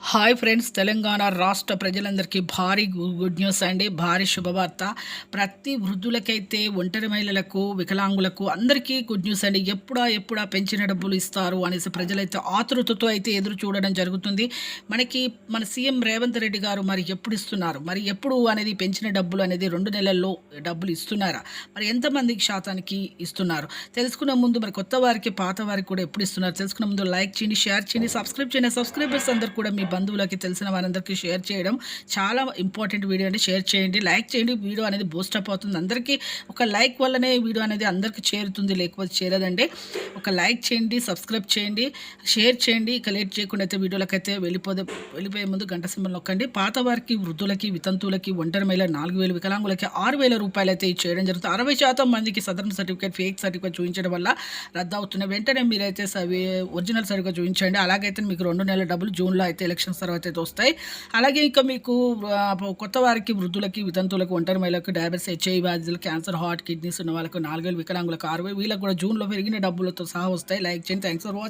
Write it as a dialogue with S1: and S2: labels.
S1: Hi friends, Telangana రాష్ట్ర ప్రజలందరికీ భారీ గుడ్ న్యూస్ అండి. భారీ శుభవార్త. ప్రతి వృద్ధులకైతే, ఒంటరి మహిళలకు, వికలాంగులకు అందరికీ గుడ్ న్యూస్ అండి. ఎప్పుడా పెంచిన డబ్బులు ఇస్తారు అనేసి ప్రజలైతే ఆతృతతో అయితే ఎదురు చూడడం జరుగుతుంది. మన సీఎం రేవంత్ రెడ్డి గారు మరి ఎప్పుడు ఇస్తున్నారు, మరి ఎప్పుడు అనేది పెంచిన డబ్బులు అనేది 2 నెలల్లో డబ్బులు ఇస్తున్నారా, మరి ఎంతమందికి శాతానికి ఇస్తున్నారు తెలుసుకునే ముందు, మరి కొత్త వారికి పాత వారికి కూడా ఎప్పుడు ఇస్తున్నారు తెలుసుకునే ముందు లైక్ చేయండి, షేర్ చేయండి, సబ్స్క్రైబ్ చేయండి. సబ్స్క్రైబర్స్ అందరూ కూడా మీ బంధువులకి, తెలిసిన వారందరికీ షేర్ చేయడం చాలా ఇంపార్టెంట్. వీడియో అండి, షేర్ చేయండి, లైక్ చేయండి. వీడియో అనేది బూస్టప్ అవుతుంది. అందరికీ ఒక లైక్ వల్లనే వీడియో అనేది అందరికీ చేరుతుంది, లేకపోతే చేరదండి. ఒక లైక్ చేయండి, సబ్స్క్రైబ్ చేయండి, షేర్ చేయండి. ఇక లేట్ చేయకుండా అయితే వీడియోలకి అయితే వెళ్ళిపోయే ముందు గంట సింబల్ నొక్కండి. పాత వారికి, వృద్ధులకి, వితంతువులకి, ఒంటరి మహిళ 4,000, వికలాంగులకి 6,000 రూపాయలు అయితే చేయడం జరుగుతుంది. 60% మందికి సదరన్ సర్టిఫికేట్, ఫేక్ సర్టిఫికేట్ చూపించడం వల్ల రద్దు అవుతున్నాయి. వెంటనే మీరైతే ఒరిజినల్ సర్టిఫికేట్ చూపించండి. అలాగైతే మీకు 2 నెలల డబ్బులు జూన్లో అయితే ఎలక్షన్స్ తర్వాత అయితే వస్తాయి. అలాగే ఇంకా మీకు కొత్త వారికి, వృద్ధులకి, వితంతువులకు, ఒంటరి మహిళలకు, డయాబెటీస్, హెచ్ఐవి వ్యాధులు, క్యాన్సర్, హార్ట్, కిడ్నీస్ ఉన్న వాళ్ళకు 4,000, వికలాంగులకు 6,000, వీళ్ళకి కూడా జూన్లో పెరిగిన డబ్బులతో సహా వస్తాయి. లైక్ చేయండి. Thanks for watching.